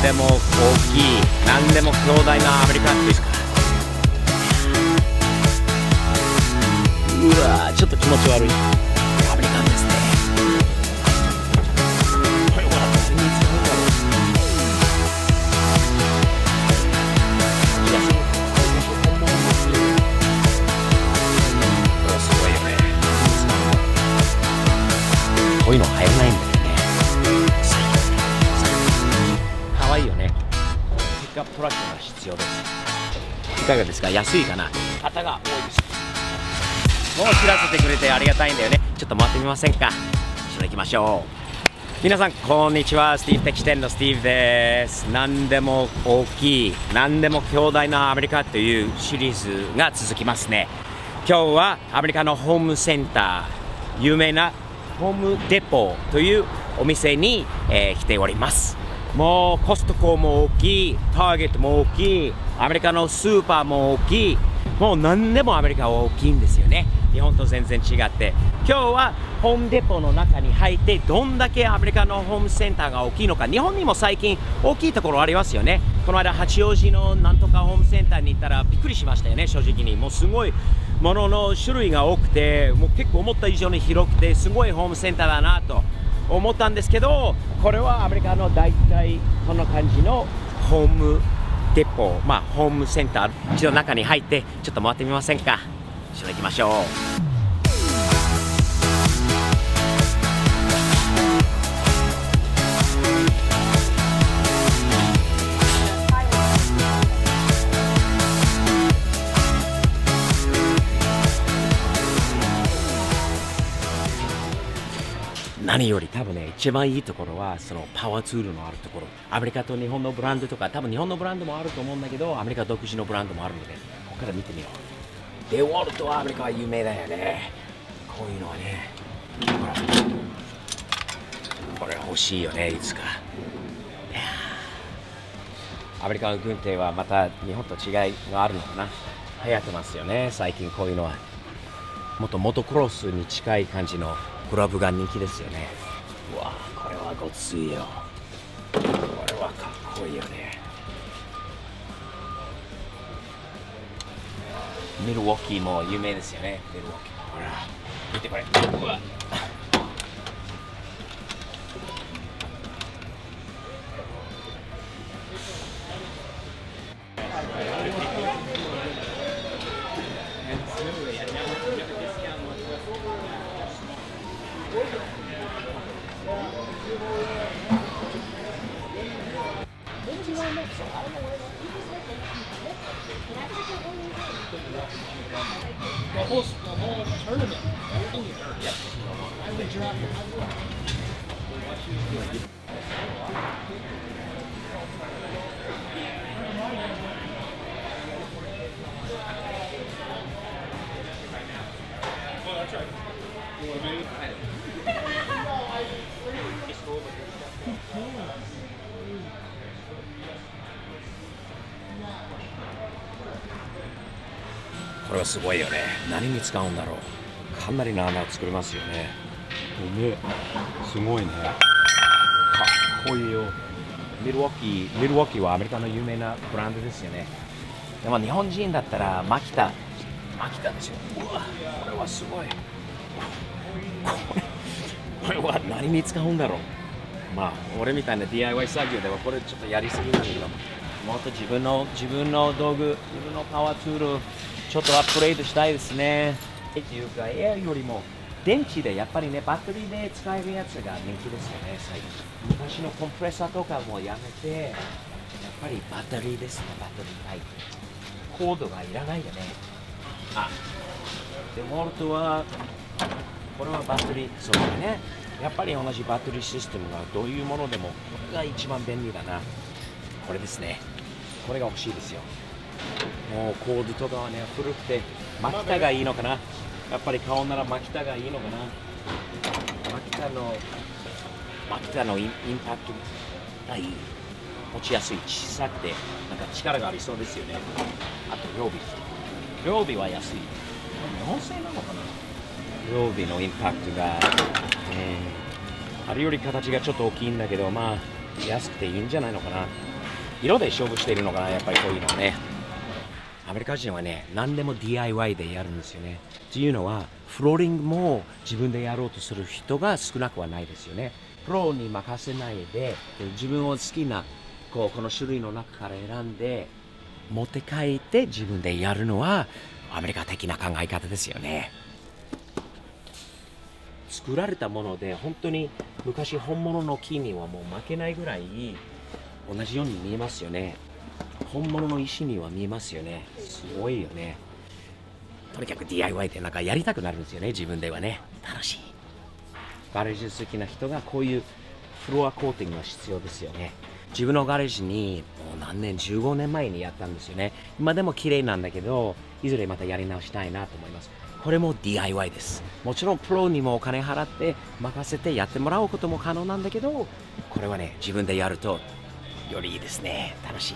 でも大きい、何でも強大なアメリカですから。うわー、ちょっと気持ち悪いアメリカンですね。これは何に使うんだろう。これすごいよね。こういうの入らないんだよね。可愛いよね。ピックアップトラックが必要です。いかがですか？安いかな。方が多いです。もう知らせてくれてありがたいんだよね。ちょっと回ってみませんか？一緒に行きましょう。皆さんこんにちは。スティーブテック支店のスティーブです。何でも大きい、何でも強大なアメリカというシリーズが続きますね。今日はアメリカのホームセンター、有名なホームデポというお店に、来ております。もうコストコも大きい、ターゲットも大きい、アメリカのスーパーも大きい、もう何でもアメリカは大きいんですよね。日本と全然違って、今日はホームデポの中に入ってどんだけアメリカのホームセンターが大きいのか。日本にも最近大きいところありますよね。この間八王子のなんとかホームセンターに行ったらびっくりしましたよね。正直にもうすごいものの種類が多くて、もう結構思った以上に広くてすごいホームセンターだなと思ったんですけど、これはアメリカの大体こんな感じのホームデポ、ホームセンター、一度中に入ってちょっと回ってみませんか？一緒に行きましょう。何より多分ね、一番いいところはそのパワーツールのあるところ。アメリカと日本のブランドとか、多分日本のブランドもあると思うんだけど、アメリカ独自のブランドもあるので、ここから見てみよう。デウォルトはアメリカは有名だよね。こういうのはね、これ欲しいよね、いつか。アメリカの軍艇はまた日本と違いがあるのかな。流行ってますよね、最近こういうのは。もっとモトクロスに近い感じのクラブが人気ですよね。うわ、これはごついよ。これはかっこいいよね。ミルウォーキーも有名ですよね。ミルウォーキー。ほら、見てこれ。うわ。これはすごいよね。何に使うんだろう。かなりな穴を作りますよね。すごいね。かっこいいよ。ミルウォーキーはアメリカの有名なブランドですよね。でも日本人だったらマキタですよ。うわ、これはすごい。これは何に使うんだろう。俺みたいな DIY 作業ではこれちょっとやりすぎなんだけど、もっと自分の道具、自分のパワーツールちょっとアップグレードしたいですね。っていうか、エアよりも電池でやっぱりね、バッテリーで使えるやつが人気ですよね、最近。昔のコンプレッサーとかもやめて、やっぱりバッテリーですね、バッテリー。はい。コードがいらないでね。で、ウォルトは、これはバッテリー、そうだね。やっぱり同じバッテリーシステムがどういうものでも、これが一番便利だな。これですね。これが欲しいですよ。もうコードとかはね、古くて、マキタがいいのかな。やっぱり買うならマキタがいいのかな。マキタのインパクトがいい。持ちやすい、小さくて、なんか力がありそうですよね。あと、両備は安い。4000円なのかな。両備のインパクトが、あれより形がちょっと大きいんだけど、安くていいんじゃないのかな。色で勝負しているのかな、やっぱりこういうのはね。アメリカ人はね、何でも DIY でやるんですよね。っていうのは、フローリングも自分でやろうとする人が少なくはないですよね。プロに任せないで、自分を好きなこの種類の中から選んで、持って帰って自分でやるのは、アメリカ的な考え方ですよね。作られたもので、本当に昔本物の木にはもう負けないぐらい同じように見えますよね。本物の石には見えますよね。すごいよね。とにかく DIY ってなんかやりたくなるんですよね、自分ではね。楽しい。ガレージ好きな人がこういうフロアコーティングが必要ですよね。自分のガレージにもう何年、15年前にやったんですよね。今でも綺麗なんだけど、いずれまたやり直したいなと思います。これも DIY です。もちろんプロにもお金払って任せてやってもらうことも可能なんだけど、これはね、自分でやるとよりいいですね。楽しい。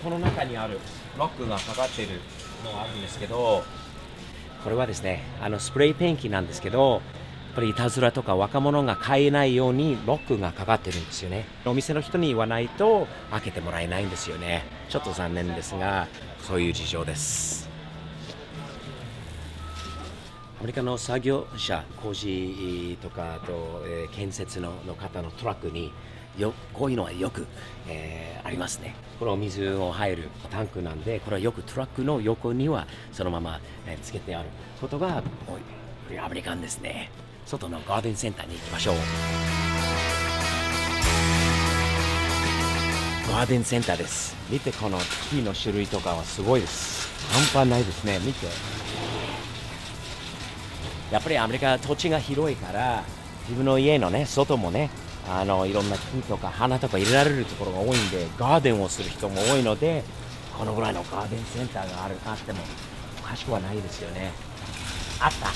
この中にあるロックがかかっているのがあるんですけど、これはですね、スプレーペンキなんですけど、やっぱりいたずらとか若者が買えないようにロックがかかってるんですよね。お店の人に言わないと開けてもらえないんですよね。ちょっと残念ですが、そういう事情です。アメリカの作業者、工事とかあと、建設の方のトラックにこういうのはよく、ありますね。これお水を入るタンクなんで、これはよくトラックの横にはそのまま、つけてあることが多い。これアメリカンですね。外のガーデンセンターに行きましょう。ガーデンセンターです。見て、この木の種類とかはすごいです。半端ないですね。見て。やっぱりアメリカは土地が広いから、自分の家のね、外もね、いろんな木とか花とか入れられるところが多いんで、ガーデンをする人も多いので、このぐらいのガーデンセンターがあってもおかしくはないですよね。あった。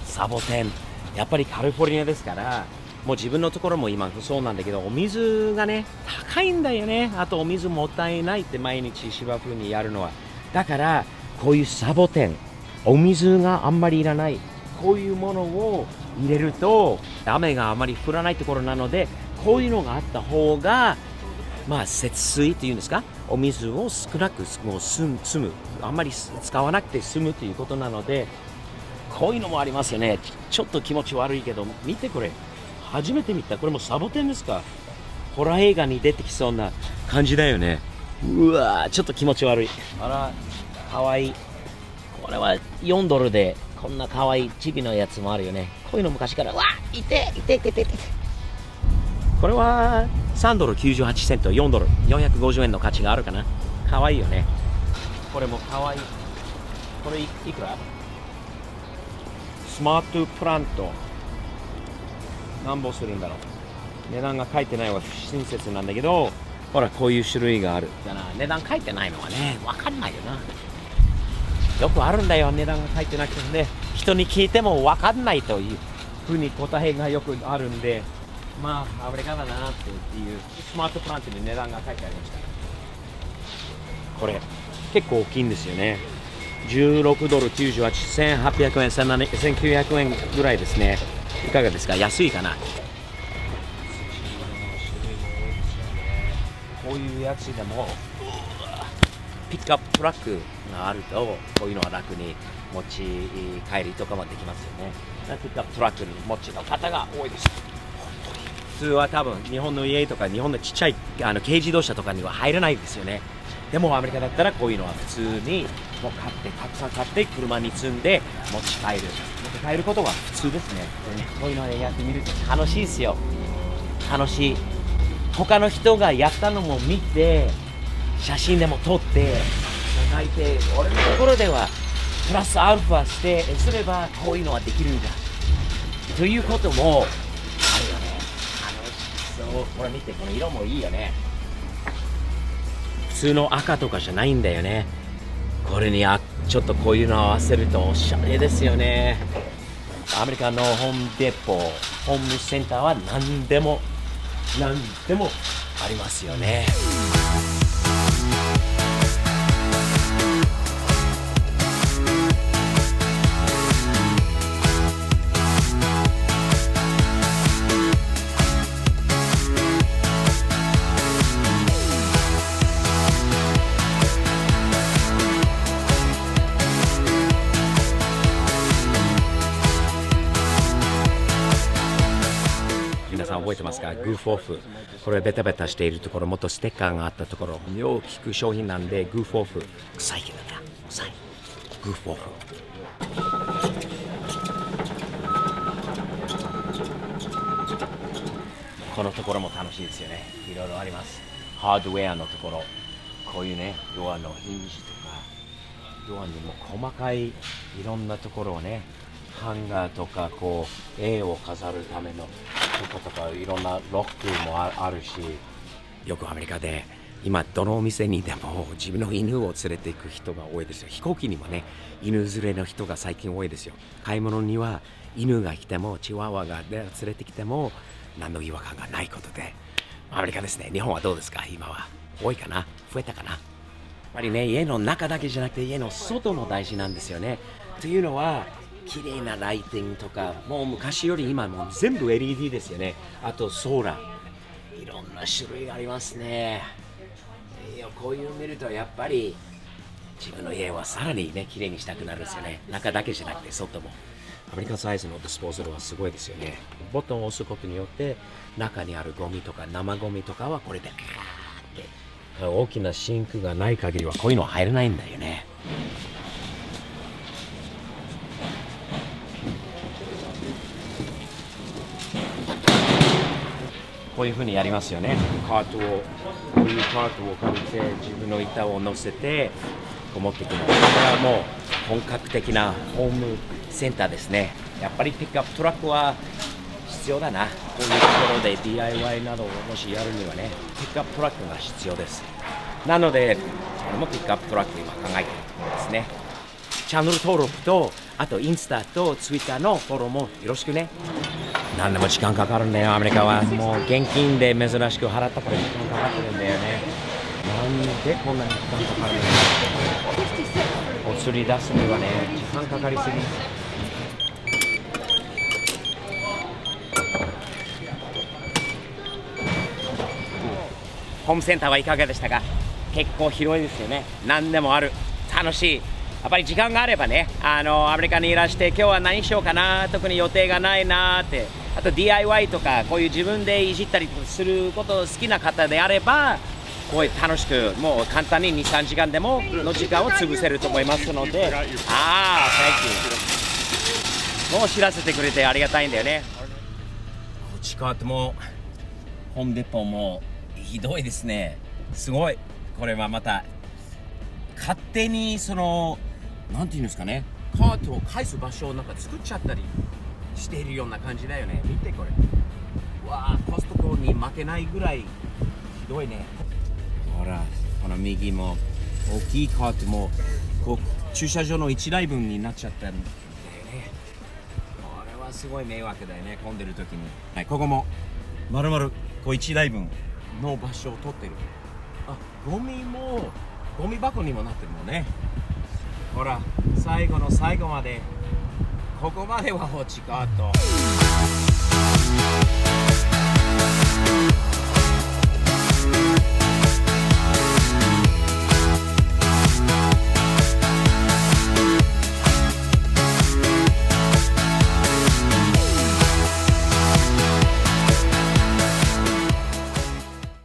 サボテン。やっぱりカリフォルニアですから、もう自分のところも今そうなんだけど、お水がね、高いんだよね。あとお水もったいないって毎日芝生にやるのは。だから、こういうサボテン、お水があんまりいらない、こういうものを入れると、雨があまり降らないところなので、こういうのがあった方が、節水っていうんですか、お水を少なくもう済む、あんまり使わなくて済むということなので、こういうのもありますよね。ちょっと気持ち悪いけど、見てこれ。初めて見た。これもサボテンですか。ホラー映画に出てきそうな感じだよね。うわー、ちょっと気持ち悪い。あら、かわいい。これは4ドルで、こんなかわいいチビのやつもあるよね。こういうの昔から、わー、いて。これは3ドル98セント、4ドル、450円の価値があるかな。かわいいよね。これもかわいい。これいくら？スマートプラント。何本するんだろう。値段が書いてないは不親切なんだけど、ほら、こういう種類がある。だな、値段書いてないのはね、わかんないよな。よくあるんだよ、値段が書いてなくてね。人に聞いてもわかんないというふうに答えがよくあるんで、アメリカだなっていう、スマートプラントに値段が書いてありました。これ、結構大きいんですよね。16ドル98、1800円、1900円ぐらいですね。いかがですか？安いかな？こういうやつでもピックアップトラックがあると、こういうのは楽に持ち帰りとかもできますよね。ピックアップトラックに持ちの方が多いです。普通は多分日本の家とか日本のちっちゃい軽自動車とかには入らないですよね。でもアメリカだったらこういうのは普通にもうたくさん買って車に積んで持ち帰ることが普通ですね。こういうのをやってみると楽しいですよ。楽しい。他の人がやったのも見て、写真でも撮って書いて、俺のところではプラスアルファすればこういうのはできるんだということもあるよね。そう、これ見て、この色もいいよね。普通の赤とかじゃないんだよね。これにちょっとこういうのを合わせるとおしゃれですよね。アメリカのホームデポ、ホームセンターは何でもありますよね。さん覚えてますか？グーフオフ。これベタベタしているところ、もっとステッカーがあったところ、よく聞く商品なんで、グーフオフ。臭いけどな、臭い。グーフオフ。このところも楽しいですよね。いろいろあります。ハードウェアのところ、こういうね、ドアのヒンジとか、ドアにも細かいいろんなところをね、ハンガーとかこう絵を飾るためのとことか、いろんなロックもあるし、よくアメリカで今どのお店にでも自分の犬を連れて行く人が多いですよ。飛行機にもね、犬連れの人が最近多いですよ。買い物には犬が来てもチワワが連れてきても何の違和感がないことで、アメリカですね。日本はどうですか？今は多いかな？増えたかな？やっぱりね、家の中だけじゃなくて家の外も大事なんですよね。というのは綺麗なライティングとか、もう昔より今もう全部 LED ですよね。あとソーラー、いろんな種類がありますね。こういうの見るとやっぱり自分の家はさらにね、綺麗にしたくなるんですよね。中だけじゃなくて外も。アメリカンサイズのディスポーザルはすごいですよね。ボタンを押すことによって中にあるゴミとか生ゴミとかはこれでって大きなシンクがない限りはこういうの入れないんだよね。こういう風にやりますよね。こういうカートを借りて自分の板を乗せてこう持っていくの。これはもう本格的なホームセンターですね。やっぱりピックアップトラックは必要だな。こういうところで DIY などをもしやるにはね、ピックアップトラックが必要です。なので俺もピックアップトラック今考えているところですね。チャンネル登録と、あとインスタとツイッターのフォローもよろしくね。何でも時間かかるんだよ、アメリカは。もう現金で珍しく払ったから時間かかってるんだよね。なんでこんなに時間かかるの？お釣り出すにはね、時間かかりすぎ。ホームセンターはいかがでしたか？結構広いですよね。何でもある。楽しい。やっぱり時間があればね、アメリカにいらして今日は何しようかな、特に予定がないなって、あと DIY とかこういう自分でいじったりすること好きな方であれば、こういう楽しくもう簡単に 2,3 時間でもの時間を潰せると思いますので、Thank you。もう知らせてくれてありがたいんだよね。こっち側ってもホームデポーもひどいですね。すごい。これはまた勝手になんていうんですかね、カートを返す場所をなんか作っちゃったりしているような感じだよね。見てこれ。わあ、コストコに負けないぐらいひどいね。ほら、この右も大きいカートもこう駐車場の1台分になっちゃったんだよね。これはすごい迷惑だよね、混んでる時に。はい、ここも丸々こう1台分の場所を取ってる。あ、ゴミ箱にもなってるもんね。ほら、最後の最後までここまではホッチカート。